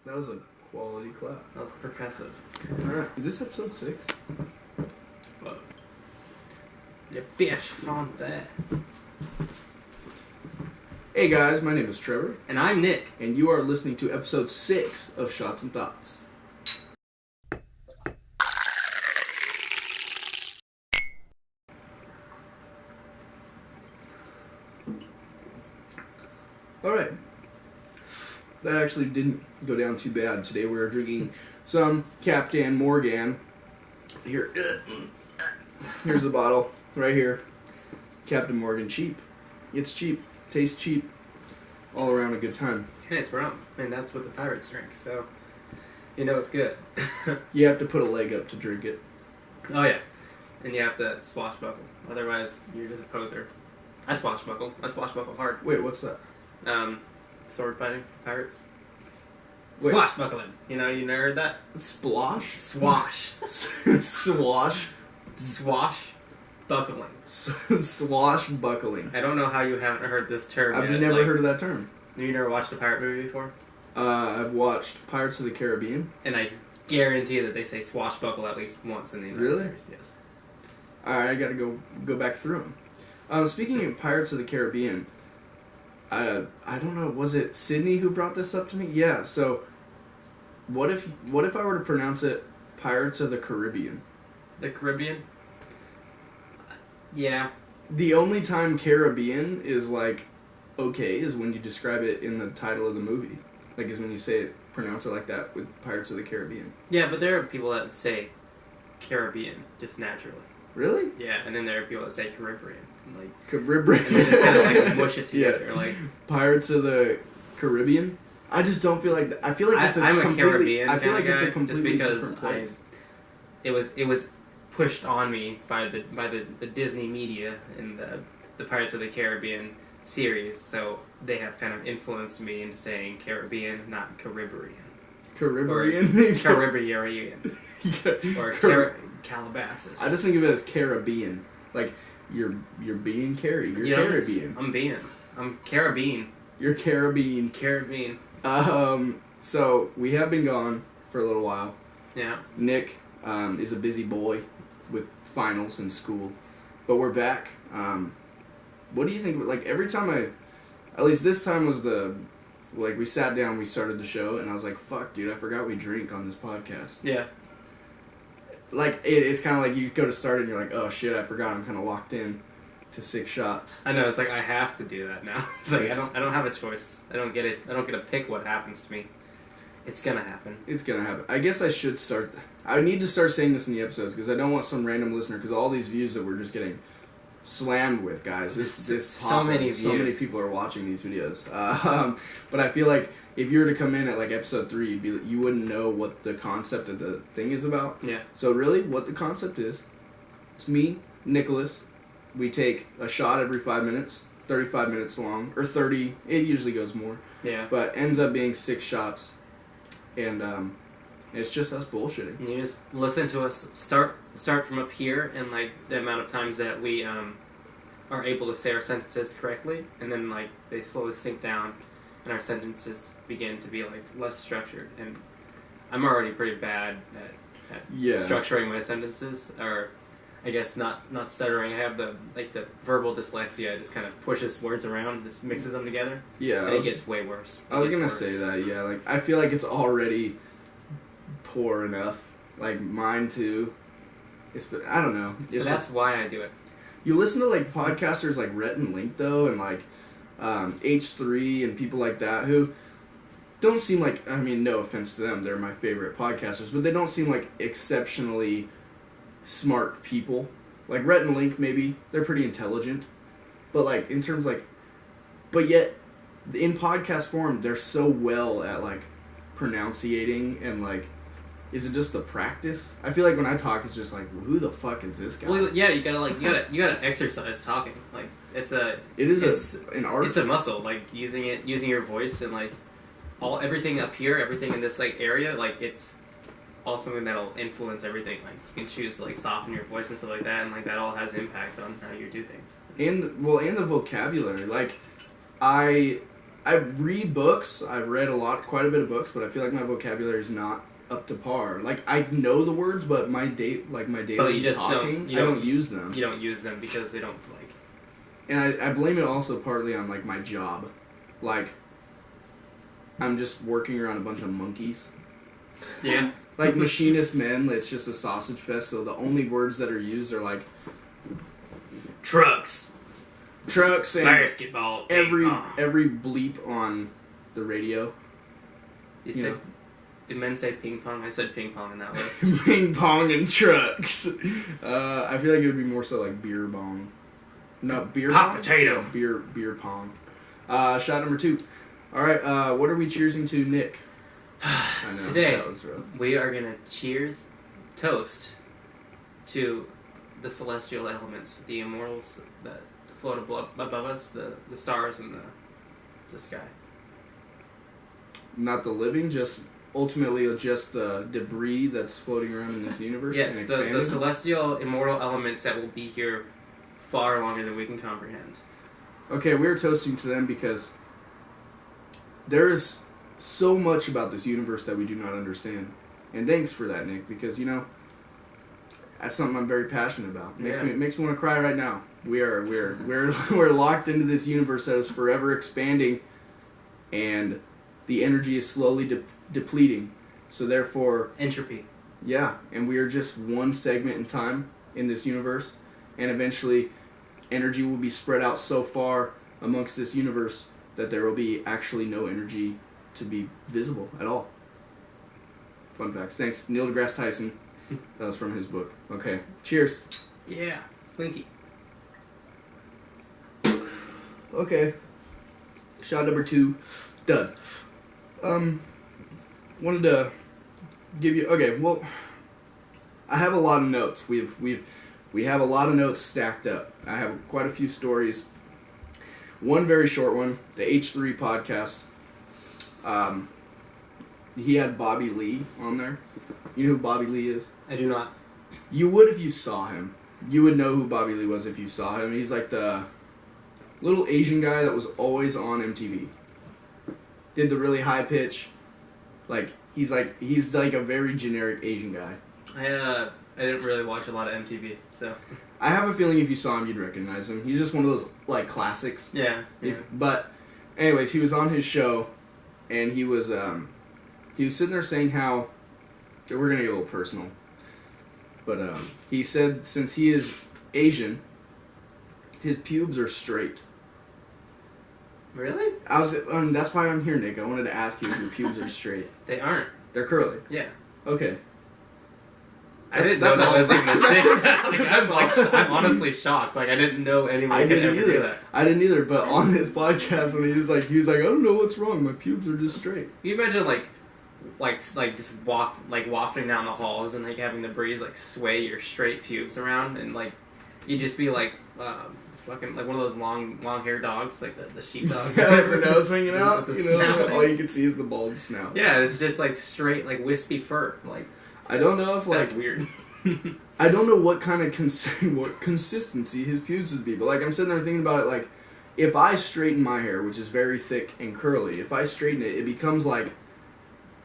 That was a quality clap. That was percussive. Alright, is this episode 6? What? You fish font that. Hey guys, my name is Trevor. And I'm Nick. And you are listening to episode 6 of Shots and Thoughts. Alright. That actually didn't go down too bad. Today we're drinking some Captain Morgan. Here's the bottle. Right here. Captain Morgan cheap. It's cheap. Tastes cheap. All around a good time. And it's rum. And that's what the pirates drink, so you know it's good. You have to put a leg up to drink it. Oh yeah. And you have to swashbuckle. Otherwise you're just a poser. I swashbuckle. I swashbuckle hard. Wait, what's that? Sword fighting pirates. Wait. Swashbuckling. You know, you never heard that? Splosh? Swash. Swash? Swashbuckling. Swashbuckling. I don't know how you haven't heard this term I've yet. never heard of that term. You never watched a pirate movie before? I've watched Pirates of the Caribbean. And I guarantee that they say swashbuckle at least once in the entire series. Yes. Alright, I gotta go back through them. Speaking of Pirates of the Caribbean, I don't know, was it Sydney who brought this up to me? Yeah, so what if I were to pronounce it Pirates of the Caribbean? The Caribbean? Yeah. The only time Caribbean is like okay is when you describe it in the title of the movie. Like is when you say it, pronounce it like that with Pirates of the Caribbean. Yeah, but there are people that say Caribbean just naturally. Really? Yeah, and then there are people that say Caribbean. Like Caribbean. And they just kind of like mush it together. Yeah. Like Pirates of the Caribbean. I just don't feel like I feel like it's I'm a Caribbean. I feel like it's a completely just different place. It was pushed on me by the Disney media in the Pirates of the Caribbean series, so they have kind of influenced me into saying Caribbean, not Caribbean. Caribbean? Caribbean. Or Calabasas. I just think of it as Caribbean. Like, you're being Carrie. You're Caribbean. I'm Caribbean. You're Caribbean. Caribbean. So, we have been gone for a little while. Yeah. Nick is a busy boy with finals and school. But we're back. What do you think? Like, every time at least this time was we sat down, we started the show, and I was like, fuck, dude, I forgot we drink on this podcast. Yeah. Like, it's kind of like you go to start it and you're like, oh shit, I forgot, I'm kind of locked in to 6 shots. I know, it's like I have to do that now. It's like I don't have a choice. I don't get to pick what happens to me. It's gonna happen. It's gonna happen. I guess I should start. I need to start saying this in the episodes because I don't want some random listener, because all these views that we're just getting slammed with, guys. So many people are watching these videos. But I feel like if you were to come in at like episode 3, you wouldn't know what the concept of the thing is about. Yeah. So really, what the concept is, it's me, Nicholas. We take a shot every 5 minutes, 35 minutes long, or 30. It usually goes more. Yeah. But ends up being 6 shots, and it's just us bullshitting. And you just listen to us start from up here, and like the amount of times that we are able to say our sentences correctly, and then like they slowly sink down, and our sentences begin to be like less structured. And I'm already pretty bad at structuring my sentences, or I guess not stuttering. I have the verbal dyslexia. I just kind of pushes words around, just mixes them together. Yeah, and it gets way worse. I was gonna say that. Yeah, like I feel like it's already poor enough. Like mine too. I don't know. But that's why I do it. You listen to like podcasters like Rhett and Link though, and like H3 and people like that who don't seem like, I mean, no offense to them, they're my favorite podcasters, but they don't seem like exceptionally smart people. Like Rhett and Link, maybe they're pretty intelligent, but like in terms like, but yet in podcast form they're so well at like pronunciating and like. Is it just the practice? I feel like when I talk, it's just like, who the fuck is this guy? Well, yeah, you gotta exercise talking. Like it's an art. It's a muscle. Like using your voice and like everything up here, everything in this like area. Like it's all something that'll influence everything. Like you can choose to like soften your voice and stuff like that, and like that all has impact on how you do things. And the vocabulary. Like I I read books. I've read quite a bit of books, but I feel like my vocabulary is not up to par. Like, I know the words, but my daily talking, I don't use them. You don't use them because they don't, like... And I blame it also partly on, like, my job. Like, I'm just working around a bunch of monkeys. Yeah. Like, machinist men, it's just a sausage fest, so the only words that are used are, like... Trucks and... Basketball. Every bleep on the radio. You said... Did men say ping pong? I said ping pong in that list. Ping pong and trucks. I feel like it would be more so like beer bong. No, beer hot pong? potato. No, beer pong. Shot number 2. Alright, what are we cheersing to, Nick? I know, Today, that was rough. we are going to toast to the celestial elements, the immortals that float above us, the stars and the sky. Not the living, ultimately just the debris that's floating around in this universe. Yes, and the celestial immortal elements that will be here far longer than we can comprehend. Okay, we're toasting to them because there is so much about this universe that we do not understand. And thanks for that, Nick, because, that's something I'm very passionate about. It makes me want to cry right now. We're locked into this universe that is forever expanding, and the energy is slowly depleting. So therefore... Entropy. Yeah, and we are just one segment in time in this universe, and eventually energy will be spread out so far amongst this universe that there will be actually no energy to be visible at all. Fun facts. Thanks, Neil deGrasse Tyson. That was from his book. Okay, cheers. Yeah, Clinky. Okay. Shot number 2, done. Wanted to give you... Okay, well, I have a lot of notes. We have a lot of notes stacked up. I have quite a few stories. One very short one, the H3 podcast. He had Bobby Lee on there. You know who Bobby Lee is? I do not. You would if you saw him. You would know who Bobby Lee was if you saw him. He's like the little Asian guy that was always on MTV. Did the really high pitch. He's like a very generic Asian guy. I didn't really watch a lot of MTV, so... I have a feeling if you saw him, you'd recognize him. He's just one of those, classics. Yeah. But, anyways, he was on his show, and he was sitting there saying how... We're going to get a little personal. But, he said since he is Asian, his pubes are straight. Really? That's why I'm here, Nick. I wanted to ask you if your pubes are straight. They aren't. They're curly? Yeah. Okay. I didn't know that was even a thing. I'm honestly shocked. I didn't know anyone could ever do that. I didn't either, but on his podcast, when he was like, I don't know what's wrong. My pubes are just straight. Can you imagine, just wafting down the halls and, having the breeze, sway your straight pubes around and, you'd just be, fucking, one of those long hair dogs, the sheep dogs. The nose hanging out, all you can see is the bald snout. Yeah, it's just, straight, wispy fur, I don't know if, That's weird. I don't know what kind of what consistency his pubes would be, but, I'm sitting there thinking about it, if I straighten my hair, which is very thick and curly, if I straighten it, it becomes,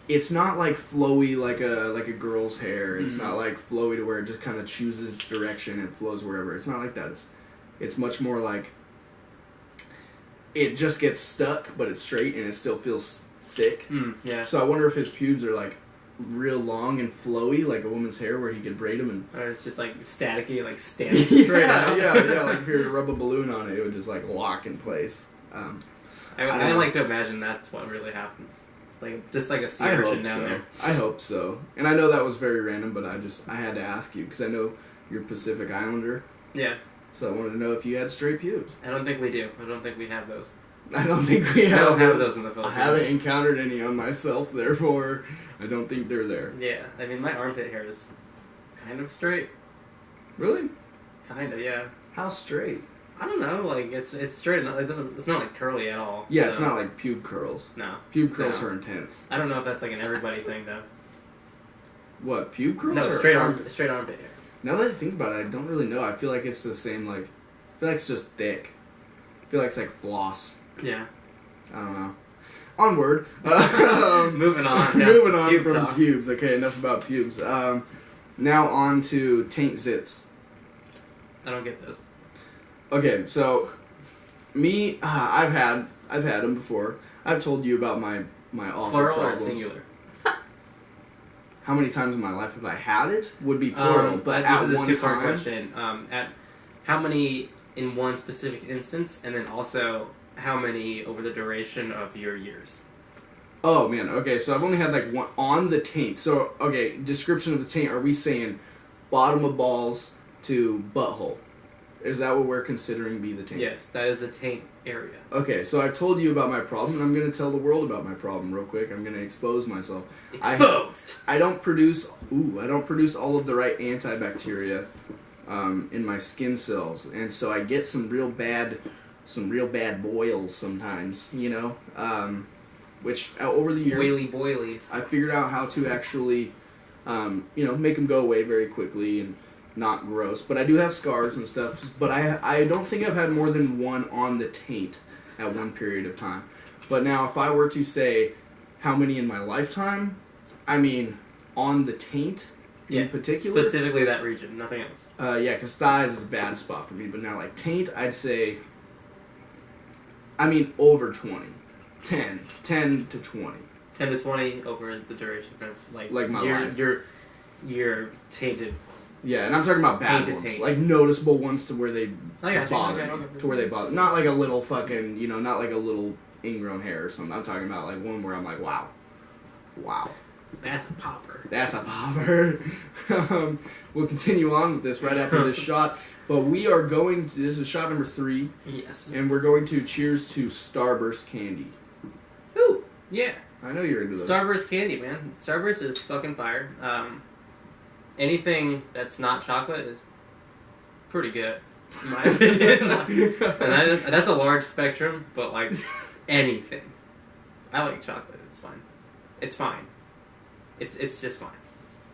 it's not, flowy like a girl's hair. It's not, flowy to where it just kind of chooses its direction and flows wherever. It's not like that. It's much more it just gets stuck, but it's straight, and it still feels thick. Yeah. So I wonder if his pubes are, real long and flowy, like a woman's hair, where he could braid them and... Or it's just, staticky, stands straight up. Yeah, if you were to rub a balloon on it, it would just, lock in place. I like to imagine that's what really happens. Just a sea urchin down there. I hope so. And I know that was very random, but I had to ask you, because I know you're Pacific Islander. Yeah. So I wanted to know if you had straight pubes. I don't think we do. I don't think we have those. I don't think we have I don't have those in the Philippines. I haven't encountered any on myself, therefore I don't think they're there. Yeah, I mean, my armpit hair is kind of straight. Really? Kind of, yeah. How straight? I don't know, it's straight enough. It's not curly at all. Yeah, it's not pube curls. No. Pube curls are intense. I don't know if that's an everybody thing though. What, pube curls? No, straight armpit hair. Now that I think about it, I don't really know. I feel like it's the same, I feel like it's just thick. I feel like it's floss. Yeah. I don't know. Onward. Moving on. Moving on Pube from talk. pubes. Okay, enough about pubes. Now on to taint zits. I don't get those. Okay, so me, I've had them before. I've told you about my awful Plural problems. or singular? How many times in my life have I had it? Would be plural, but this at is a one two-part time. question. At how many in one specific instance, and then also how many over the duration of your years? Oh man, okay, so I've only had like one on the taint. So okay, description of the taint. Are we saying bottom of balls to butthole? Is that what we're considering be the taint? Yes, that is the taint area. Okay, so I've told you about my problem, and I'm going to tell the world about my problem real quick. I'm going to expose myself. Exposed. I don't produce all of the right antibacteria in my skin cells, and so I get some real bad boils sometimes, you know, which over the years Whaley boilies. I figured out how to actually, you know, make them go away very quickly and not gross. But I do have scars and stuff. But I don't think I've had more than one on the taint at one period of time. But now, if I were to say how many in my lifetime, I mean on the taint in particular. Specifically that region, nothing else. Yeah, because thighs is a bad spot for me. But now, like taint, I'd say, I mean, over 20. 10 to 20. 10 to 20 over the duration of like my life. Your tainted. Yeah, and I'm talking about bad Tainted ones, taint. like noticeable ones to where they I got you. bother Okay, me, okay. to where they bother. Not like a little fucking, you know, not like a little ingrown hair or something. I'm talking about like one where I'm like, wow, That's a popper. that's a popper. We'll continue on with this right after this shot, but we are going to. This is shot number 3, Yes. and we're going to cheers to Starburst candy. Ooh, yeah. I know you're into those. Starburst candy, man. Starburst is fucking fire. Anything that's not chocolate is pretty good, in my opinion. And that's a large spectrum, but like anything. I like chocolate. It's fine. It's fine. It's just fine.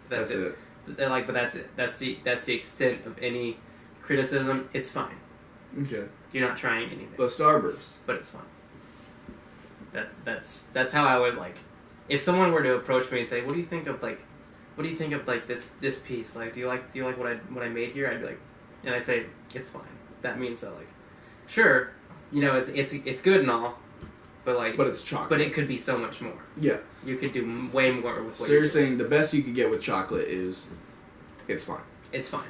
That's it. They're like, but that's it. That's the extent of any criticism. It's fine. Okay. You're not trying anything. But Starburst. But it's fine. That's how I would like. If someone were to approach me and say, "What do you think of this piece? Like, do you like what I made here?" I'd be like, and I say, "It's fine." That means that like, sure, you know, it's good and all, but like, But it's chocolate. but it could be so much more. Yeah. You could do way more with what So you're saying the best you could get with chocolate is, it's fine. It's fine.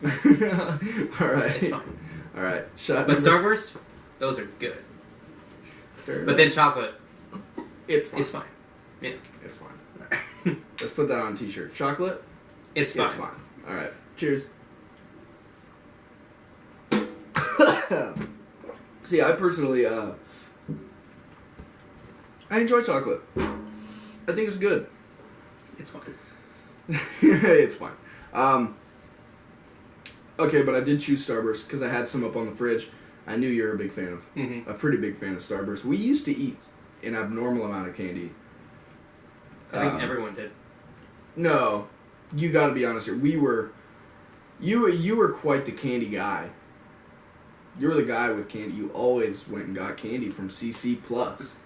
All right. It's fine. All right. Shot But number- Starburst, those are good. Fair But enough. then chocolate, it's fine. it's fine. Yeah. It's fine. Let's put that on a t-shirt. Chocolate. It's fine. It's fine. All right. Cheers. See, I personally, I enjoy chocolate. I think it's good. It's fine. It's fine. Okay, but I did choose Starburst because I had some up on the fridge. I knew you're a big fan of, Mm-hmm. a pretty big fan of Starburst. We used to eat an abnormal amount of candy. I think everyone did. No, you got to be honest here. You were quite the candy guy. You were the guy with candy. You always went and got candy from CC Plus.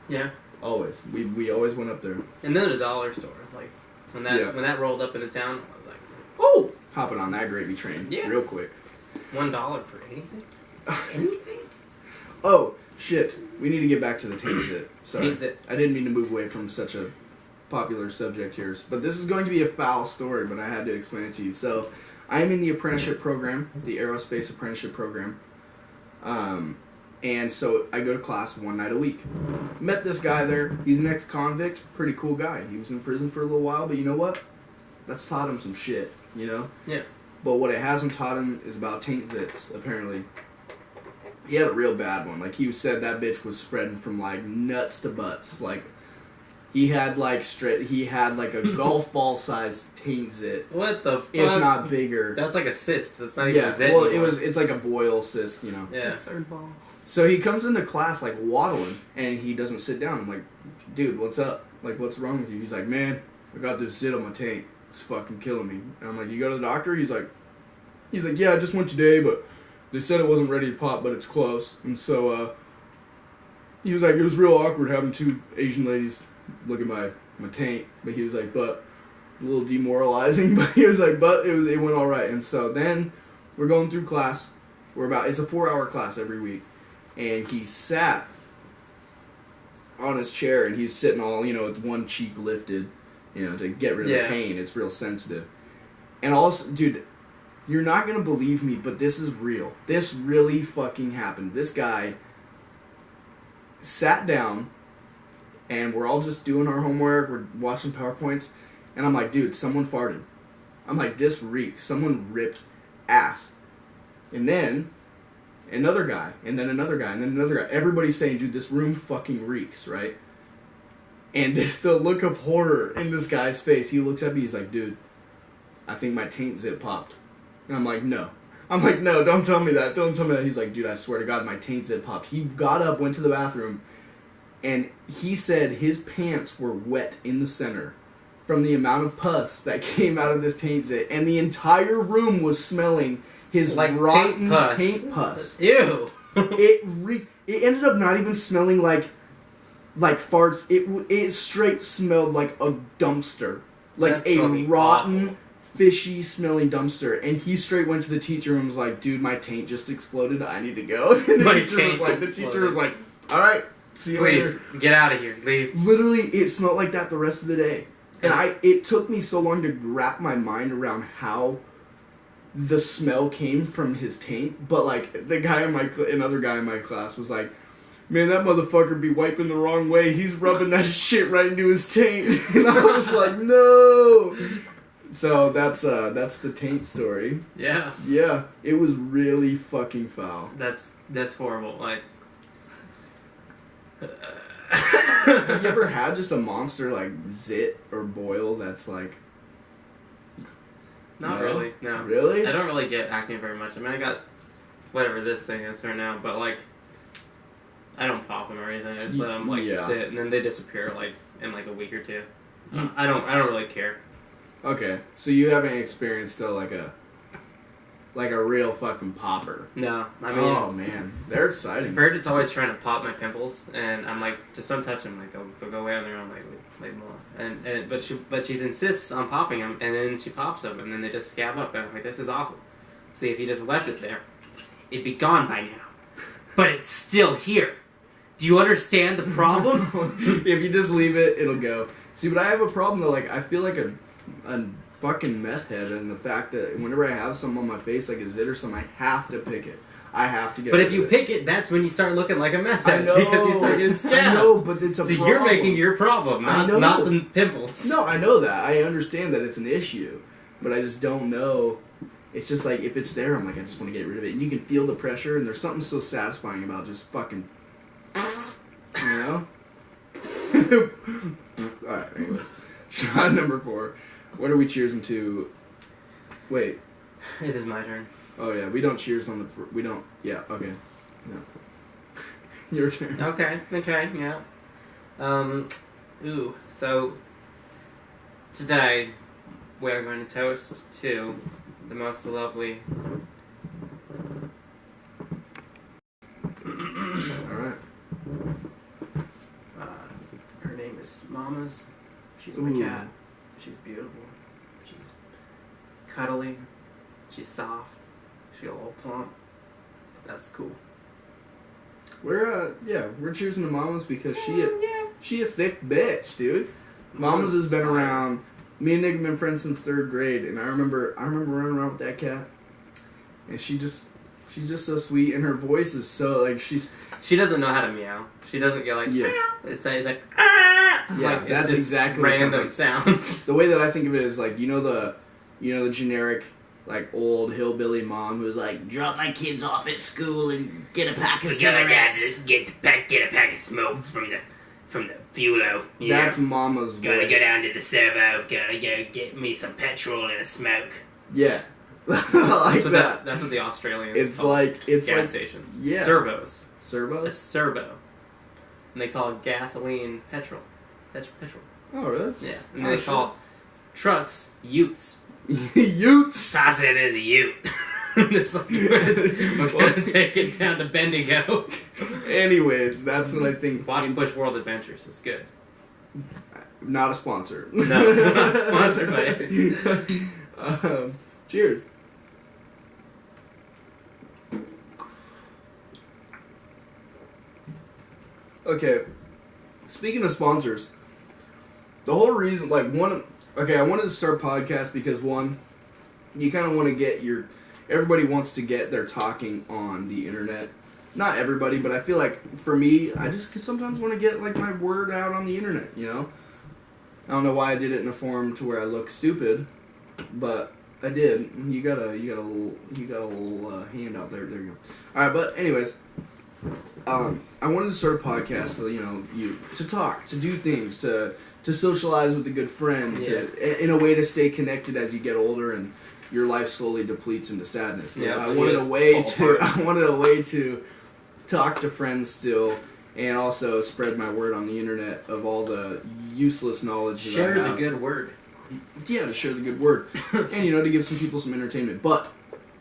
Yeah. Always. We always went up there. And then the dollar store, like when that rolled up into town, I was like, Oh, hopping on that gravy train real quick. $1 for anything. Anything? Oh shit! We need to get back to the taint zit. Sorry, Taint zit. I didn't mean to move away from such a popular subject here, but this is going to be a foul story. But I had to explain it to you. So, I'm in the apprenticeship program, the aerospace apprenticeship program, and so I go to class one night a week. Met this guy there. He's an ex-convict, pretty cool guy. He was in prison for a little while, but you know what? That's taught him some shit. You know. Yeah. But what it hasn't taught him is about taint zits, apparently. He had a real bad one. Like, he said that bitch was spreading from, like, nuts to butts. Like, he had, like, a golf ball sized taint zit. What the fuck? If not bigger. That's like a cyst. That's not even a zit well, anymore. it's like a boil cyst, you know. Yeah. Third ball. So he comes into class, like, waddling, and he doesn't sit down. I'm like, dude, what's up? Like, what's wrong with you? He's like, man, I got this zit on my taint. It's fucking killing me. And I'm like, you go to the doctor? He's like, yeah, I just went today, but they said it wasn't ready to pop, but it's close. And so, he was like, it was real awkward having two Asian ladies look at my taint, but he was like, but a little demoralizing, but he was like, but it went all right. And so then we're going through class. It's a 4-hour class every week, and he sat on his chair, and he's sitting all, with one cheek lifted, to get rid of the pain. It's real sensitive. And also, dude, you're not gonna believe me, but this is real. This really fucking happened. This guy sat down, and we're all just doing our homework, we're watching PowerPoints, and I'm like, dude, someone farted. I'm like, this reeks. Someone ripped ass. And then another guy, and then another guy, and then another guy. Everybody's saying, dude, this room fucking reeks, right? And there's the look of horror in this guy's face. He looks at me, he's like, dude, I think my taint zip popped. And I'm like, no. Don't tell me that. Don't tell me that. He's like, dude, I swear to God, my taint zip popped. He got up, went to the bathroom, and he said his pants were wet in the center from the amount of pus that came out of this taint zip. And the entire room was smelling his like rotten taint pus. Ew. It ended up not even smelling like farts. It straight smelled like a dumpster. Like a rotten, awful, fishy smelling dumpster. And he straight went to the teacher and was like, dude, my taint just exploded. I need to go. And the teacher was like, all right, see you later. Please, get out of here. Leave. Literally, it smelled like that the rest of the day. And it took me so long to wrap my mind around how the smell came from his taint, but like the guy another guy in my class was like, man, that motherfucker be wiping the wrong way. He's rubbing that shit right into his taint. And I was like, no. So that's the taint story. Yeah. Yeah, it was really fucking foul. That's horrible. Like, have you ever had just a monster like zit or boil that's like? Not really, no. Really? I don't really get acne very much. I mean, I got whatever this thing is right now, but like, I don't pop them or anything. I just let them sit, and then they disappear like in like a week or two. I don't really care. Okay, so you haven't experienced though like a real fucking popper. No, I mean. Oh man, they're exciting. Bird is always trying to pop my pimples, and I'm like, just don't touch them. Like they'll go away on their own. Like more. But she insists on popping them, and then she pops them, and then they just scab up. And I'm like, this is awful. See, if you just left it there, it'd be gone by now. But it's still here. Do you understand the problem? If you just leave it, it'll go. See, but I have a problem though. Like I feel like a fucking meth head, and the fact that whenever I have something on my face like a zit or something, I have to pick it. I have to get. But if you pick it, that's when you start looking like a meth head. I know, because you start getting scabs. I know, but it's a problem. So you're making your problem, not the pimples. No, I know that. I understand that it's an issue, but I just don't know. It's just like if it's there, I'm like I just want to get rid of it, and you can feel the pressure, and there's something so satisfying about just fucking, you know. All right. Anyways, shot number 4. What are we cheersing to? Wait. It is my turn. Oh yeah, we don't cheers on the. We don't. Yeah. Okay. No. Your turn. Okay. Yeah. Ooh. So today we are going to toast to the most lovely. All right. Her name is Mama's. She's my cat. She's beautiful. She's cuddly. She's soft. She's a little plump. That's cool. We're cheersing to Mama's because she a thick bitch, dude. Mama's has been around. Me and Nick have been friends since 3rd grade, and I remember running around with that cat, and she's just so sweet, and her voice is so like she doesn't know how to meow. She doesn't get like meow. It's like yeah, like, that's exactly random sounds. The way that I think of it is like you know the generic like old hillbilly mom who's like drop my kids off at school and get a pack of cigarettes. Get a pack of smokes from the fuelo. That's Mama's voice. Gotta go down to the servo. Gotta go get me some petrol and a smoke. Yeah. That's what the Australians it's call like gas stations. Yeah. Servos. Servos? A servo. And they call gasoline petrol. Petrol. Oh, really? Yeah. And they call trucks utes. Utes? Toss it in the ute. Just like, we're gonna take it down to Bendigo. Anyways, that's what I think. Watch Bush World Adventures. It's good. Not a sponsor. No, we're not sponsored by it. Cheers. Okay, speaking of sponsors, the whole reason, I wanted to start a podcast because, one, you kind of want to get everybody wants to get their talking on the internet. Not everybody, but I feel like, for me, I just sometimes want to get, my word out on the internet, you know? I don't know why I did it in a form to where I look stupid, but I did. You got a little handout there. There you go. All right, but anyways, I wanted to start a podcast, to talk, to do things, to socialize with a good friend, in a way to stay connected as you get older and your life slowly depletes into sadness. Yeah, I wanted a way to talk to friends still. And also spread my word on the internet of all the useless knowledge that I have. Share the good word. Yeah, to share the good word. And, to give some people some entertainment. But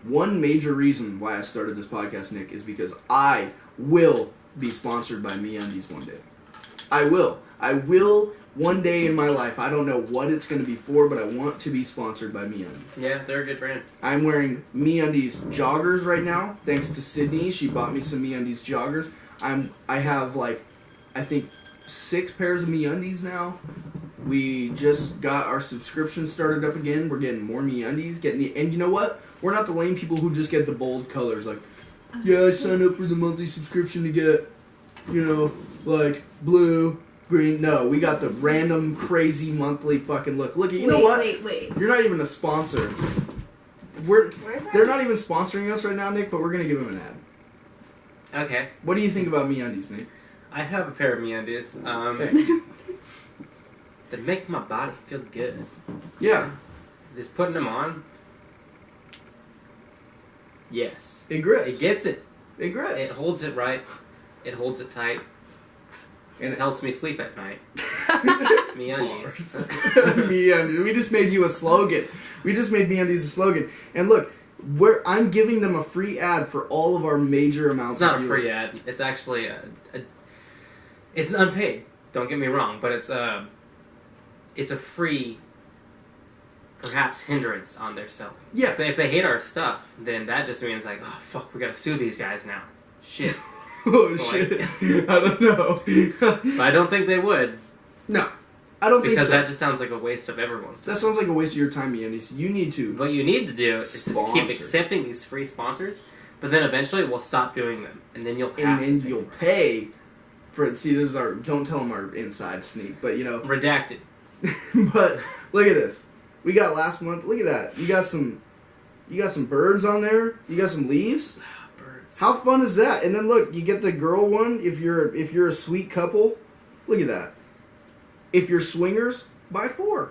one major reason why I started this podcast, Nick, is because I will be sponsored by MeUndies one day. I will. I will one day in my life. I don't know what it's going to be for, but I want to be sponsored by MeUndies. Yeah, they're a good brand. I'm wearing MeUndies joggers right now, thanks to Sydney. She bought me some MeUndies joggers. I have I think 6 pairs of MeUndies now. We just got our subscription started up again. We're getting more MeUndies. And you know what? We're not the lame people who just get the bold colors. I signed up for the monthly subscription to get, blue, green. No, we got the random crazy monthly fucking look. Look, you know what? Wait. You're not even a sponsor. Where's that? They're not even sponsoring us right now, Nick. But we're gonna give them an ad. Okay. What do you think about MeUndies, Nate? I have a pair of MeUndies. They make my body feel good. Yeah. Just putting them on. Yes. It grips. It gets it. It grips. It holds it right. It holds it tight. And it helps me sleep at night. MeUndies. MeUndies. We just made you a slogan. We just made MeUndies a slogan. And look, I'm giving them a free ad for all of our major amounts of viewers. It's not a free ad. It's actually it's unpaid. Don't get me wrong, but it's a free, perhaps, hindrance on their selling. Yeah. If they hate our stuff, then that just means oh fuck, we gotta sue these guys now. Shit. Oh shit. I don't know. But I don't think they would. No. I don't think so. Because that just sounds like a waste of everyone's time. That sounds like a waste of your time, MeUndies. You need to. What you need to do is just keep accepting these free sponsors, but then eventually we'll stop doing them, and then you'll pay for it. See, this is our. Don't tell them our inside sneak, but redacted. But look at this. We got last month. Look at that. You got some birds on there. You got some leaves. Birds. How fun is that? And then look, you get the girl one if you're a sweet couple. Look at that. If you're swingers, buy 4.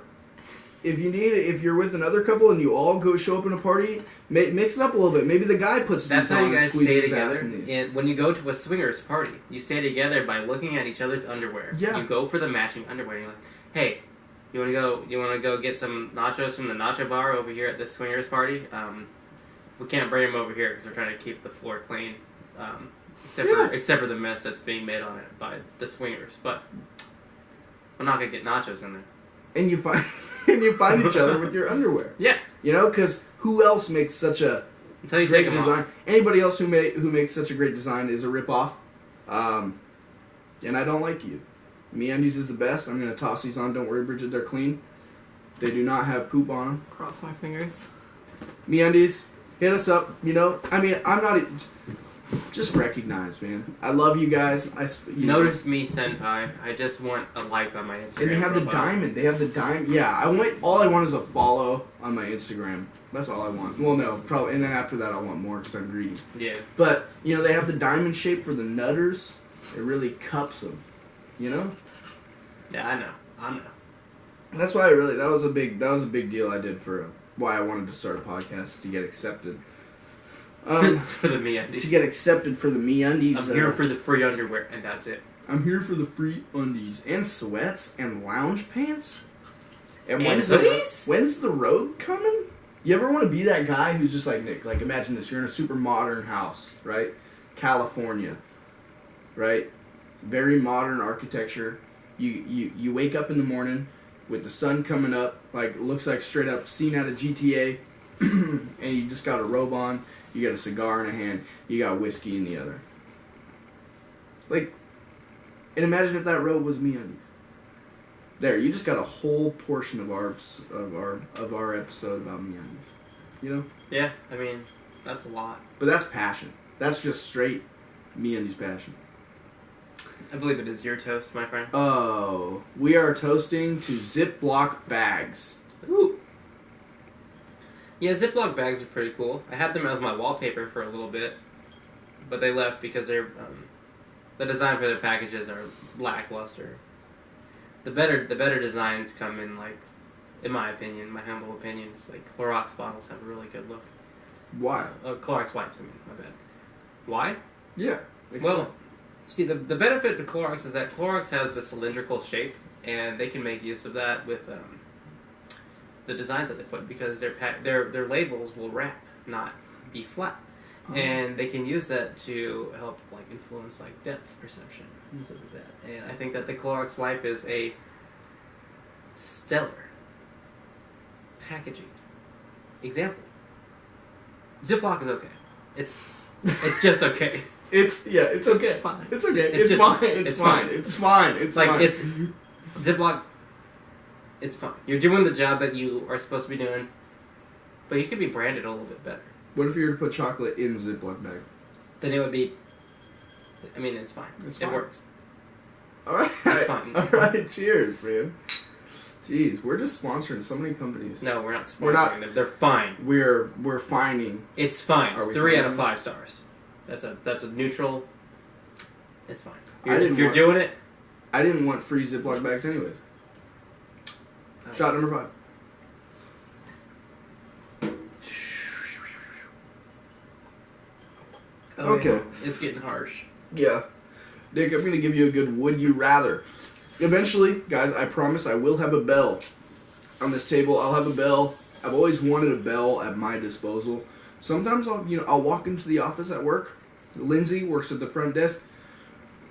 If you're with another couple and you all show up in a party, mix it up a little bit. Maybe the guy puts That's these how on you and guys stay squeezes his together. ass in these. And when you go to a swingers party, you stay together by looking at each other's underwear. Yeah. You go for the matching underwear. You're like, hey, you want to go get some nachos from the nacho bar over here at this swingers party? We can't bring them over here because we're trying to keep the floor clean, except for the mess that's being made on it by the swingers. But we're not gonna get nachos in there. And you find each other with your underwear. Yeah. Because who else makes such a Until you great take them design? off. Anybody else who makes such a great design is a ripoff. And I don't like you. MeUndies is the best. I'm gonna toss these on. Don't worry, Bridget. They're clean. They do not have poop on them. Cross my fingers. MeUndies, hit us up. I'm not. Just recognize, man. I love you guys. Notice me, senpai. I just want a like on my Instagram. And they have profile. the diamond. They have the diamond. Yeah, all I want is a follow on my Instagram. That's all I want. Well, no, probably. And then after that, I want more because I'm greedy. Yeah. But they have the diamond shape for the nutters. It really cups them. Yeah, I know. That's why that was a big deal I did for why I wanted to start a podcast to get accepted. For the MeUndies. To get accepted for the MeUndies. I'm here for the free underwear, and that's it. I'm here for the free undies and sweats and lounge pants. And hoodies? When's the road coming? You ever want to be that guy who's just like Nick? Like, imagine this: you're in a super modern house, right? California, right? Very modern architecture. You wake up in the morning with the sun coming up, like looks like straight up scene out of GTA, and you just got a robe on. You got a cigar in a hand. You got whiskey in the other. Like, and imagine if that robe was MeUndies. There, you just got a whole portion of our episode about MeUndies. You know? Yeah, I mean, that's a lot. But that's passion. That's just straight MeUndies passion. I believe it is your toast, my friend. Oh, we are toasting to Ziploc bags. Ooh. Yeah, Ziploc bags are pretty cool. I had them as my wallpaper for a little bit, but they left because they're the design for their packages are lackluster. The better designs come in, like, in my opinion, my humble opinions, like Clorox bottles have a really good look. Why? Clorox wipes, I mean, my bad. Why? Yeah. Well, see, the benefit to Clorox is that Clorox has the cylindrical shape, and they can make use of that with the designs that they put, because their labels will wrap, not be flat. Oh. And they can use that to help, like, influence, like, depth perception and stuff like that. And I think that the Clorox wipe is a stellar packaging example. Ziploc is okay. It's just okay. It's okay. It's fine. It's okay. It's fine. fine. It's fine. It's fine. It's like fine. it's Ziploc. It's fine. You're doing the job that you are supposed to be doing, but you could be branded a little bit better. What if you were to put chocolate in a Ziploc bag? Then it would be. I mean, it's fine. It works. All right. It's fine. All right. Cheers, man. Jeez, we're just sponsoring so many companies. No, we're not sponsoring them. They're fine. We're fining. It's fine. Are we 3 out fining of 5 stars. That's a neutral. It's fine. You're doing it. I didn't want free Ziploc bags anyways. Shot number 5. Oh, okay. Yeah. It's getting harsh. Yeah. Nick, I'm going to give you a good would you rather. Eventually, guys, I promise I will have a bell on this table. I'll have a bell. I've always wanted a bell at my disposal. Sometimes I'll walk into the office at work. Lindsay works at the front desk,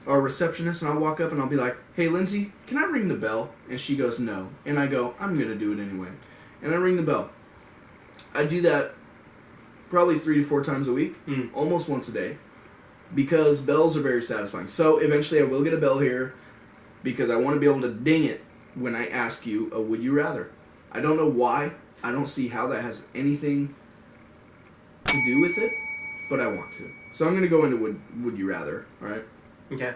our receptionist, and I'll walk up and I'll be like, "Hey, Lindsay, can I ring the bell?" And she goes, "No." And I go, "I'm going to do it anyway." And I ring the bell. I do that probably 3 to 4 times a week, almost once a day, because bells are very satisfying. So eventually I will get a bell here because I want to be able to ding it when I ask you a would you rather. I don't know why. I don't see how that has anything to do with it, but I want to. So I'm going to go into would you rather, all right? Okay.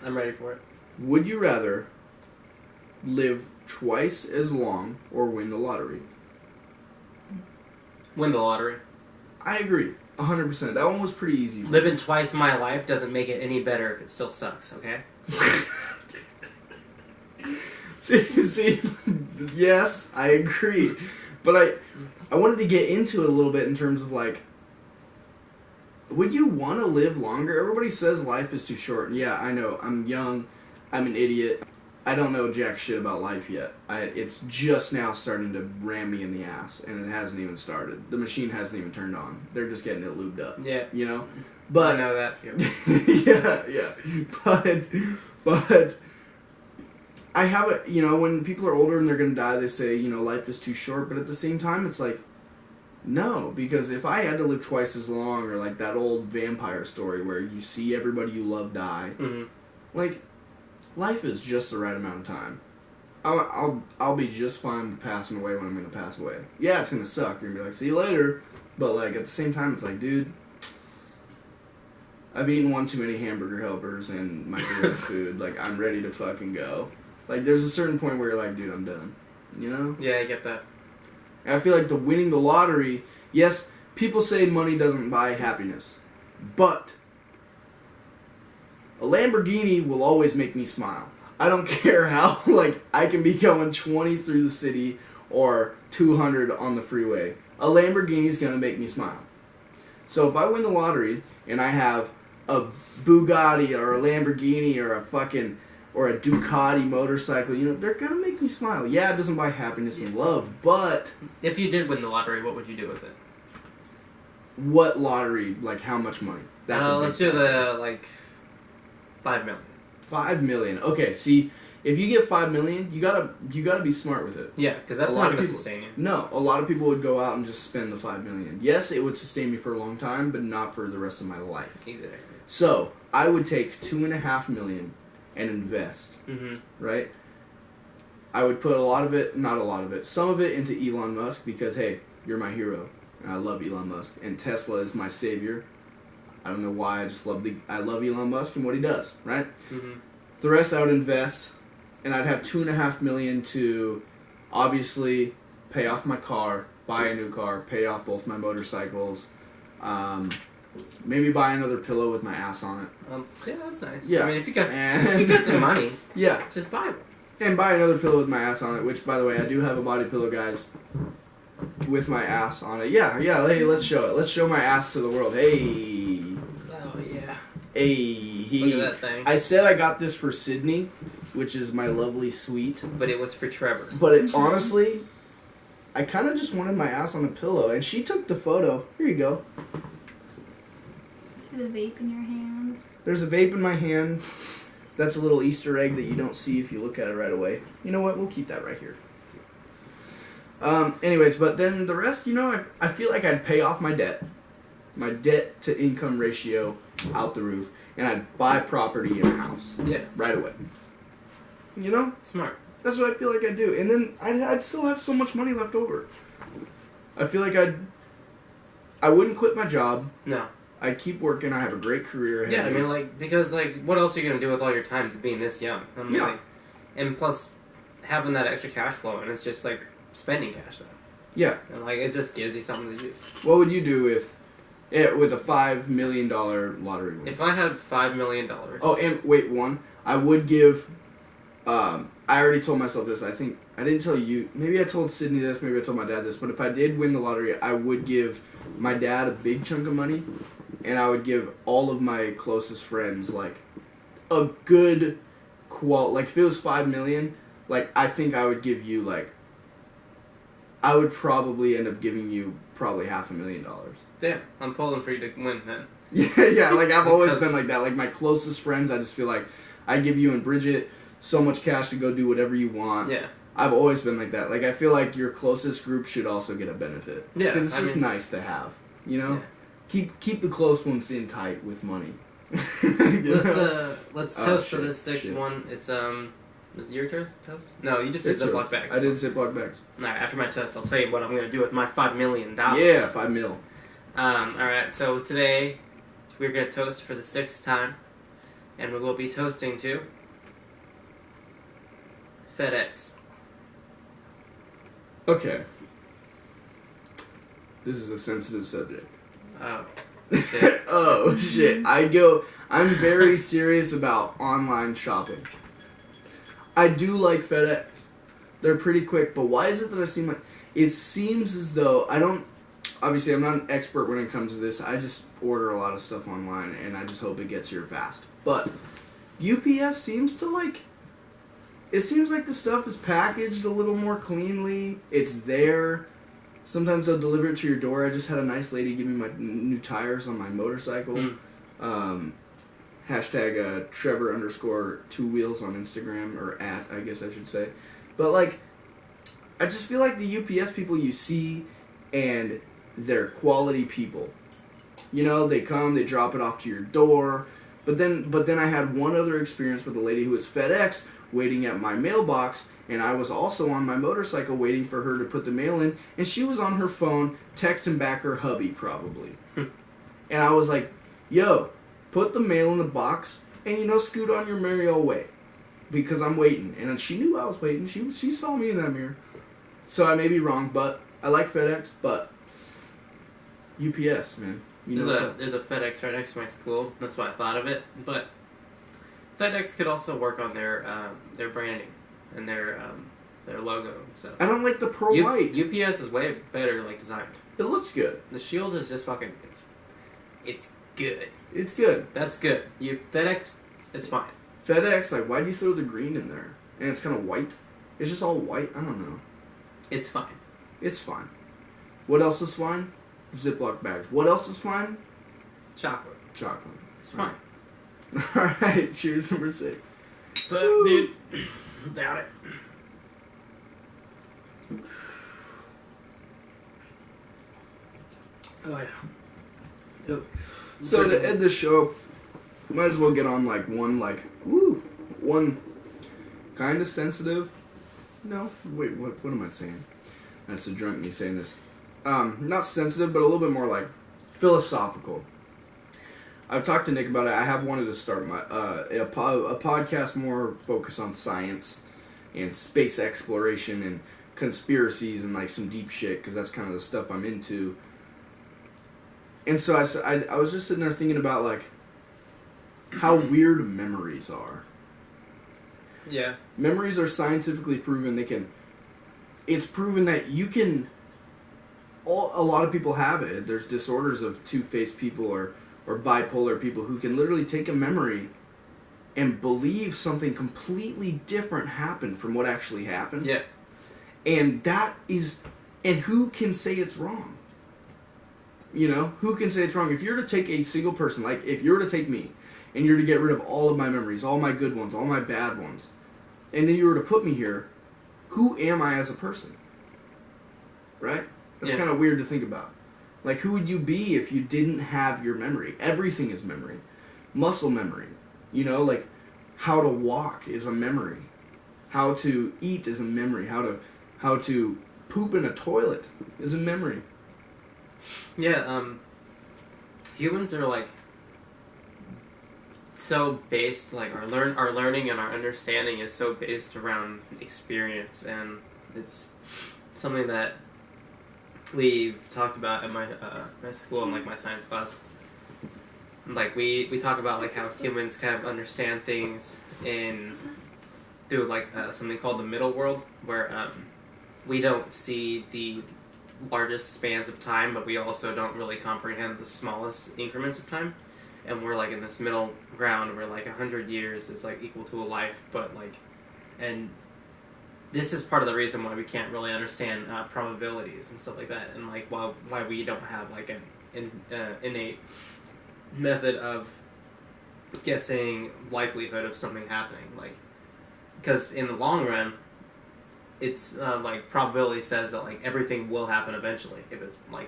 I'm ready for it. Would you rather live twice as long or win the lottery? Win the lottery. I agree. 100%. That one was pretty easy. Living twice my life doesn't make it any better if it still sucks, okay? See, yes, I agree. But I wanted to get into it a little bit in terms of, like, would you want to live longer? Everybody says life is too short. And yeah, I know. I'm young. I'm an idiot. I don't know jack shit about life yet. It's just now starting to ram me in the ass, and it hasn't even started. The machine hasn't even turned on. They're just getting it lubed up. Yeah. You know? But I know that feeling. yeah. But I have a, when people are older and they're going to die, they say, life is too short. But at the same time, it's like, no, because if I had to live twice as long, or like that old vampire story where you see everybody you love die, like, life is just the right amount of time. I'll be just fine with passing away when I'm going to pass away. Yeah, it's going to suck. You're going to be like, see you later. But, like, at the same time, it's like, dude, I've eaten one too many hamburger helpers and my favorite food. Like, I'm ready to fucking go. Like, there's a certain point where you're like, dude, I'm done. You know? Yeah, I get that. And I feel like winning the lottery, yes, people say money doesn't buy happiness. But a Lamborghini will always make me smile. I don't care how, like, I can be going 20 through the city or 200 on the freeway. A Lamborghini's gonna make me smile. So if I win the lottery and I have a Bugatti or a Lamborghini or a fucking or a Ducati motorcycle, you know, they're gonna make me smile. Yeah, it doesn't buy happiness and love, but If you did win the lottery, what would you do with it? what lottery? Like how much money? Let's do the like 5 million. 5 million. Okay, see, if you get 5 million, you gotta be smart with it. Yeah, because that's not going to sustain you. No, a lot of people would go out and just spend the 5 million. Yes, it would sustain me for a long time, but not for the rest of my life. Exactly. So I would take 2.5 million and invest. Mm-hmm. Right? I would put a lot of it, not a lot of it, some of it into Elon Musk because hey, you're my hero, and I love Elon Musk, and Tesla is my savior. I don't know why, I love Elon Musk and what he does. Right? Mm-hmm. The rest I would invest. And I'd have 2.5 million to obviously pay off my car, buy a new car, pay off both my motorcycles, maybe buy another pillow with my ass on it. Yeah, that's nice. Yeah. I mean, if you got the money, yeah, just buy one. And buy another pillow with my ass on it, which, by the way, I do have a body pillow, guys, with my ass on it. Yeah, hey, let's show it. Let's show my ass to the world. Hey. Oh, yeah. Hey. Look at that thing. I said I got this for Sydney, which is my lovely sweet. But it was for Trevor. But it honestly, I kind of just wanted my ass on a pillow, and she took the photo. Here you go. See the vape in your hand? There's a vape in my hand. That's a little Easter egg that you don't see if you look at it right away. You know what? We'll keep that right here. Anyways, but then the rest, you know, I feel like I'd pay off my debt. My debt to income ratio out the roof. And I'd buy property in a house. Yeah. Right away. You know? Smart. That's what I feel like I'd do. And then I'd still have so much money left over. I feel like I wouldn't quit my job. No. I'd keep working. I have a great career ahead Yeah, I of me. mean, like, because, like, what else are you going to do with all your time being this young? I mean, Yeah. like, and plus, having that extra cash flow, and it's just, like, spending cash, though. Yeah. And, like, it just gives you something to use. What would you do with a $5 million lottery win? If I had $5 million... Oh, and wait, I would give... I already told myself this. I think... I didn't tell you. Maybe I told Sydney this. Maybe I told my dad this. But if I did win the lottery, I would give my dad a big chunk of money. And I would give all of my closest friends, like, a good like, if it was $5 million, like, I think I would give you, like... I would probably end up giving you probably $500,000. Yeah, I'm pulling for you to win, then. Yeah, like, I've always been like that. Like, my closest friends, I just feel like I give you and Bridget so much cash to go do whatever you want. Yeah. I've always been like that. Like, I feel like your closest group should also get a benefit. Yeah. Because it's just nice to have, you know? Yeah. Keep the close ones in tight with money. Let's toast for this sixth one. It's, is it your toast? No, you just did Ziploc bags. I did Ziploc bags. Alright, after my toast, I'll tell you what I'm going to do with my $5 million. Yeah, 5 mil. Alright, so today we're going to toast for the 6th time, and we will be toasting to FedEx. Okay. This is a sensitive subject. Oh, shit. Oh, shit. I'm very serious about online shopping. I do like FedEx. They're pretty quick, but why is it that it seems as though obviously I'm not an expert when it comes to this. I just order a lot of stuff online and I just hope it gets here fast. But UPS seems to it seems like the stuff is packaged a little more cleanly. It's there. Sometimes they'll deliver it to your door. I just had a nice lady give me my new tires on my motorcycle. Hashtag Trevor _2 wheels on Instagram, or @ I guess I should say. But I just feel like the UPS people you see, and they're quality people. You know, they come, they drop it off to your door. But then I had one other experience with a lady who was FedEx waiting at my mailbox, and I was also on my motorcycle waiting for her to put the mail in, and she was on her phone texting back her hubby probably. And I was like, yo, put the mail in the box and, scoot on your merry old way. Because I'm waiting. And she knew I was waiting. She saw me in that mirror. So I may be wrong, but I like FedEx, but UPS, man. There's a FedEx right next to my school. That's why I thought of it. But FedEx could also work on their branding and their logo and stuff. I don't like the pearl white. UPS is way better designed. It looks good. The shield is just fucking... It's good. It's good. That's good. FedEx, it's fine. FedEx, like, why do you throw the green in there? And it's kind of white. It's just all white. I don't know. It's fine. It's fine. What else is fine? Ziploc bags. What else is fine? Chocolate. Chocolate. It's fine. Alright, cheers number 6. But, Woo. dude, doubt it. Oh, yeah. Yep. So to end the show, might as well get on one kind of sensitive. No, wait, what am I saying? That's a drunk me saying this. Not sensitive, but a little bit more like philosophical. I've talked to Nick about it. I have wanted to start my a podcast more focused on science and space exploration and conspiracies and like some deep shit, because that's kind of the stuff I'm into. And so I was just sitting there thinking about like how weird memories are. Yeah. Memories are scientifically proven. It's proven that you can. A lot of people have it. There's disorders of two-faced people or bipolar people who can literally take a memory and believe something completely different happened from what actually happened. Yeah. And who can say it's wrong? You know, who can say it's wrong? If you're to take a single person, like if you were to take me, and you're to get rid of all of my memories, all my good ones, all my bad ones, and then you were to put me here, who am I as a person? Right? That's kind of weird to think about. Like, who would you be if you didn't have your memory? Everything is memory. Muscle memory. You know, like, how to walk is a memory. How to eat is a memory. How to poop in a toilet is a memory. Yeah, humans are, like, so based, like, our learning and our understanding is so based around experience, and it's something that we've talked about at my school and like my science class. Like we talk about like how humans kind of understand things through like something called the middle world, where we don't see the largest spans of time, but we also don't really comprehend the smallest increments of time, and we're like in this middle ground where like 100 years is like equal to a life, but like, and this is part of the reason why we can't really understand probabilities and stuff like that, and like why we don't have like an innate method of guessing likelihood of something happening, like, because in the long run, it's like probability says that like everything will happen eventually.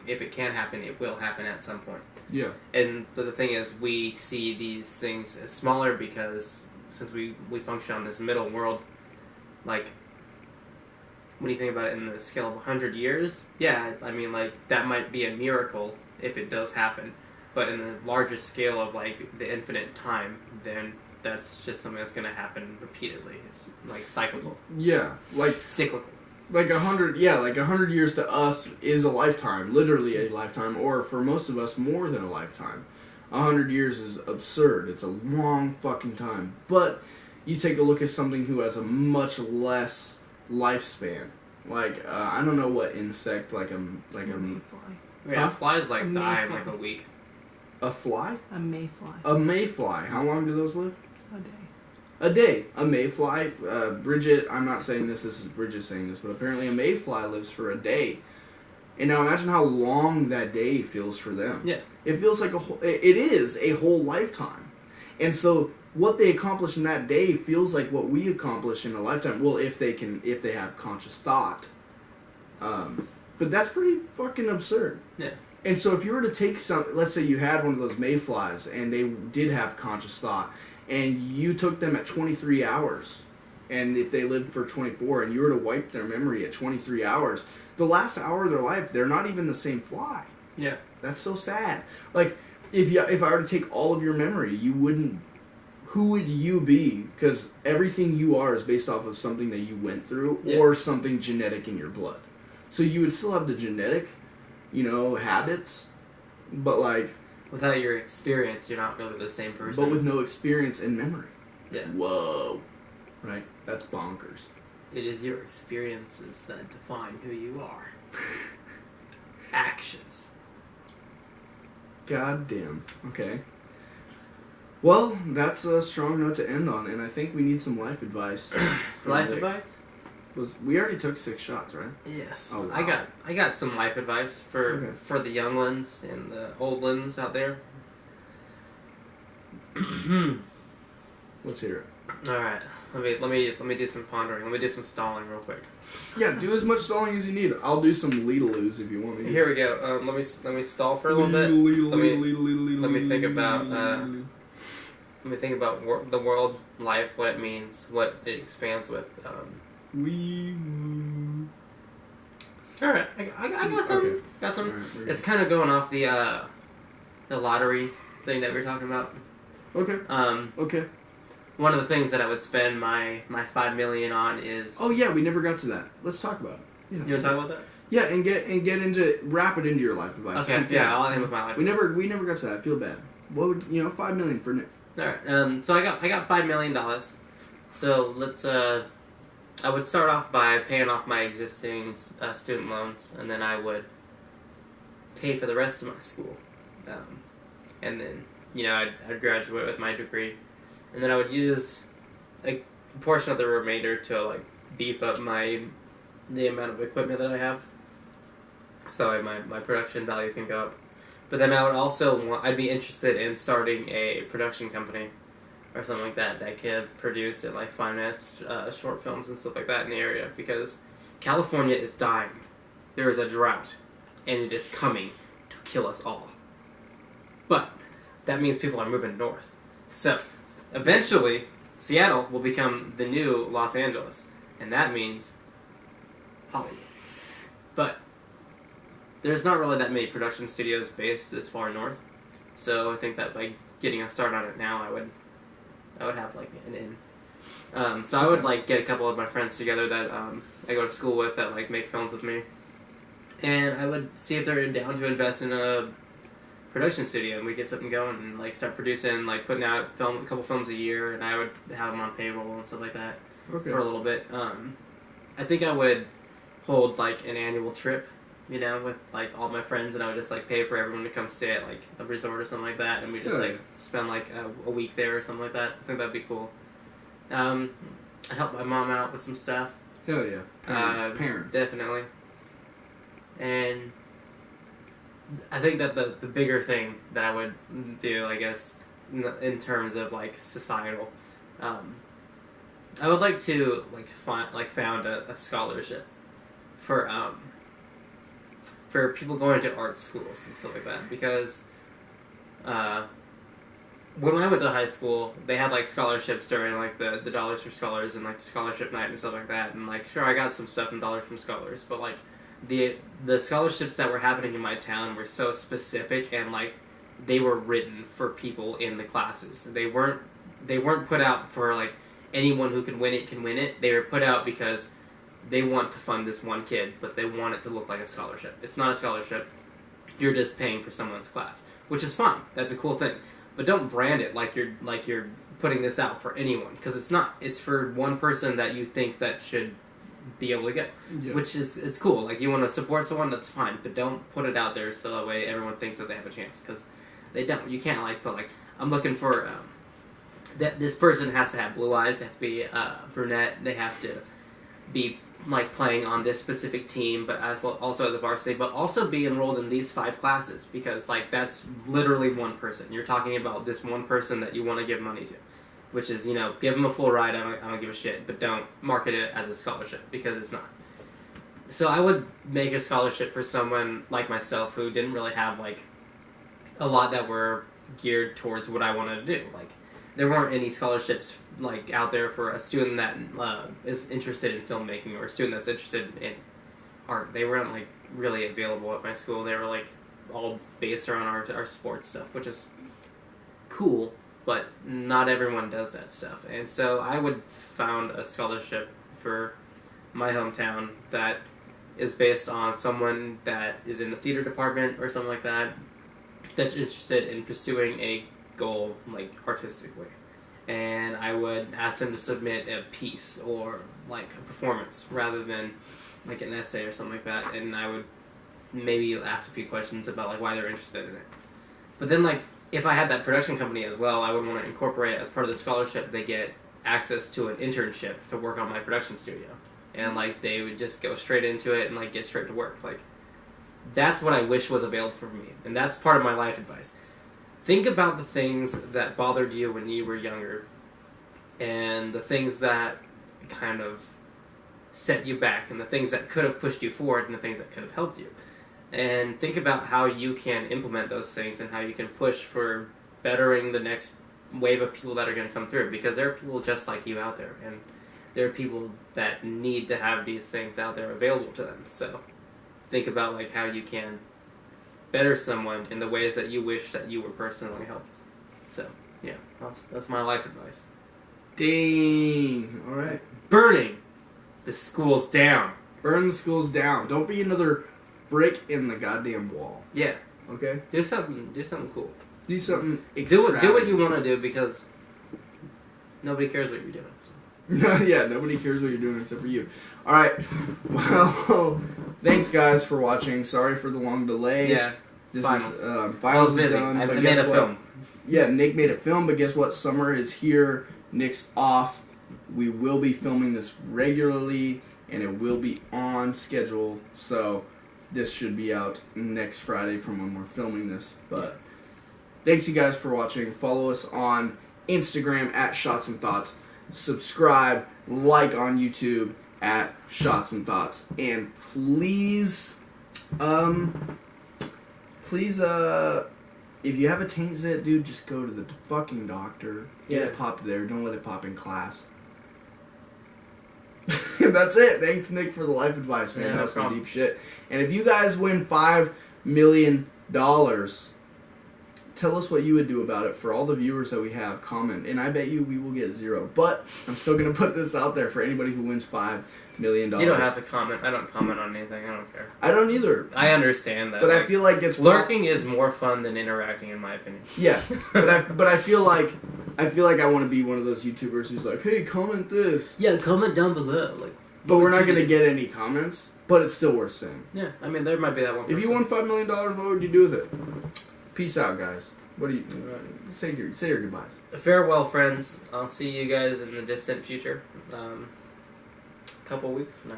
If it can happen, it will happen at some point. Yeah. But the thing is, we see these things as smaller because since we function on this middle world, like, when you think about it in the scale of 100 years, yeah, I mean, like, that might be a miracle if it does happen. But in the largest scale of, like, the infinite time, then that's just something that's going to happen repeatedly. It's, like, cyclical. Yeah, like... Cyclical. Like 100 years to us is a lifetime, literally a lifetime, or for most of us, more than a lifetime. 100 years is absurd. It's a long fucking time. But you take a look at something who has a much less lifespan. Like, I don't know what insect, like a mayfly. Yeah, flies, like, A die in, mayfly. like, a week. A fly? A mayfly. A mayfly. How long do those live? A day. A day. A mayfly. Bridget, I'm not saying this is Bridget saying this, but apparently a mayfly lives for a day. And now imagine how long that day feels for them. Yeah. It feels like it is a whole lifetime. And so what they accomplish in that day feels like what we accomplish in a lifetime. Well, if they have conscious thought. But that's pretty fucking absurd. Yeah. And so if you were to take let's say you had one of those mayflies and they did have conscious thought, and you took them at 23 hours, and if they lived for 24, and you were to wipe their memory at 23 hours, the last hour of their life, they're not even the same fly. Yeah. That's so sad. Like, if I were to take all of your memory, who would you be? Because everything you are is based off of something that you went through, or something genetic in your blood. So you would still have the genetic, habits, but like... Without your experience, you're not really the same person. But with no experience and memory. Yeah. Whoa. Right? That's bonkers. It is your experiences that define who you are. Actions. God damn. Okay. Well, that's a strong note to end on, and I think we need some life advice. Life advice? We already took 6 shots, right? Yes. Oh, wow. I got some life advice for the young ones and the old ones out there. Let's hear it. All right. Let me do some pondering. Let me do some stalling real quick. Yeah, do as much stalling as you need. I'll do some lead-a-loos if you want me to. Here we go. Let me stall for a little bit. Let me think about the world life, what it means, what it expands with. All right, I got some. Okay. Got some. Right, it's kind of going off the lottery thing that we were talking about. Okay. Okay. One of the things that I would spend my $5 million on is. Oh yeah, we never got to that. Let's talk about it. Yeah. You want to talk about that? Yeah, and wrap it into your life advice. Okay. Yeah, I'll end with my life. We never got to that. I feel bad. What would $5 million for Nick? All right. So I got $5 million. So let's I would start off by paying off my existing student loans, and then I would pay for the rest of my school, and then I'd graduate with my degree, and then I would use a portion of the remainder to beef up the amount of equipment that I have, so my production value can go up. But then I would also I'd be interested in starting a production company or something like that could produce and finance short films and stuff like that in the area, because California is dying. There is a drought, and it is coming to kill us all. But that means people are moving north. So eventually, Seattle will become the new Los Angeles, and that means Hollywood. But there's not really that many production studios based this far north, so I think that by getting a start on it now, I would have an in. So I would get a couple of my friends together that I go to school with that make films with me, and I would see if they're down to invest in a production studio, and we get something going and start producing, putting out a couple films a year, and I would have them on payroll and stuff like that for a little bit. I think I would hold an annual trip, with all my friends, and I would just pay for everyone to come stay at a resort or something like that, and we just spend a week there or something like that. I think that'd be cool. I'd help my mom out with some stuff. Hell yeah, parents. Definitely. And I think that the bigger thing that I would do, I guess, in terms of societal, I would like to found a scholarship for people going to art schools and stuff like that, because when I went to high school, they had scholarships during the Dollars for Scholars and scholarship night and stuff like that, and sure, I got some stuff in Dollars from Scholars, but the scholarships that were happening in my town were so specific, and they were written for people in the classes. They weren't put out for anyone who can win it. They were put out because they want to fund this one kid, but they want it to look like a scholarship. It's not a scholarship. You're just paying for someone's class, which is fine. That's a cool thing. But don't brand it like you're putting this out for anyone, because it's not. It's for one person that you think that should be able to get, which is, it's cool. You want to support someone, that's fine, but don't put it out there so that way everyone thinks that they have a chance, because they don't. You can't put I'm looking for that this person has to have blue eyes, they have to be brunette, they have to be playing on this specific team, but also as a varsity, but also be enrolled in these 5 classes, because that's literally one person. You're talking about this one person that you want to give money to, which is, give them a full ride, I don't give a shit, but don't market it as a scholarship, because it's not. So I would make a scholarship for someone like myself who didn't really have a lot that were geared towards what I wanted to do. There weren't any scholarships out there for a student that is interested in filmmaking, or a student that's interested in art. They weren't really available at my school. They were all based around our sports stuff, which is cool, but not everyone does that stuff. And so I would found a scholarship for my hometown that is based on someone that is in the theater department or something like that, that's interested in pursuing a goal artistically, and I would ask them to submit a piece or a performance rather than an essay or something like that, and I would maybe ask a few questions about why they're interested in it. But then if I had that production company as well, I would want to incorporate as part of the scholarship. They get access to an internship to work on my production studio, and like they would just go straight into it and like get straight to work. Like that's what I wish was available for me, and that's part of my life advice. Think about the things that bothered you when you were younger, and the things that kind of set you back, and the things that could have pushed you forward, and the things that could have helped you. And think about how you can implement those things and how you can push for bettering the next wave of people that are going to come through. Because there are people just like you out there, and there are people that need to have these things out there available to them. So think about like how you can better someone in the ways that you wish that you were personally helped. So yeah, that's my life advice. Dang. All right. Burning the schools down. Burn the schools down. Don't be another brick in the goddamn wall. Yeah. Okay. Do something cool. Do something Do extravagant. what you want to do, because nobody cares what you're doing. Yeah, nobody cares what you're doing except for you. All right. Well, thanks guys for watching. Sorry for the long delay. Yeah. This Finals. is I finals was busy. is done. I but made guess a what? film. Yeah, Nick made a film, but guess what? Summer is here. Nick's off. We will be filming this regularly, and it will be on schedule. So this should be out next Friday from when we're filming this. But thanks you guys for watching. Follow us on Instagram at Shots and Thoughts. Subscribe, like on YouTube at Shots and Thoughts. And please, if you have a taint zit, dude, just go to the fucking doctor. Get it popped there. Don't let it pop in class. That's it. Thanks, Nick, for the life advice, man. Yeah, that no was some problem. deep shit. And if you guys win $5 million, tell us what you would do about it. For all the viewers that we have, comment. And I bet you we will get 0. But I'm still going to put this out there for anybody who wins $5 million. You don't have to comment. I don't comment on anything. I don't care. I don't either. I understand that. But I feel like it's lurking is more fun than interacting, in my opinion. Yeah, but I feel like I want to be one of those YouTubers who's like, hey, comment this. Yeah, comment down below. Like, But we're not gonna get any comments. But it's still worth saying. yeah, I mean, there might be that one. If you won $5 million, what would you do with it? Peace out, guys. What do you say? Your goodbyes. Farewell, friends. I'll see you guys in the distant future. Couple weeks from now.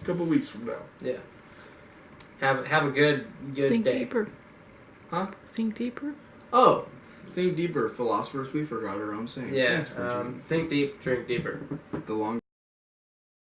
A couple weeks from now. Yeah. Have a good Think day. deeper. Huh? Think deeper. Oh, think deeper. Philosophers, we forgot our own saying. Yeah. Thanks, Benjamin. Think deep, drink deeper. The long.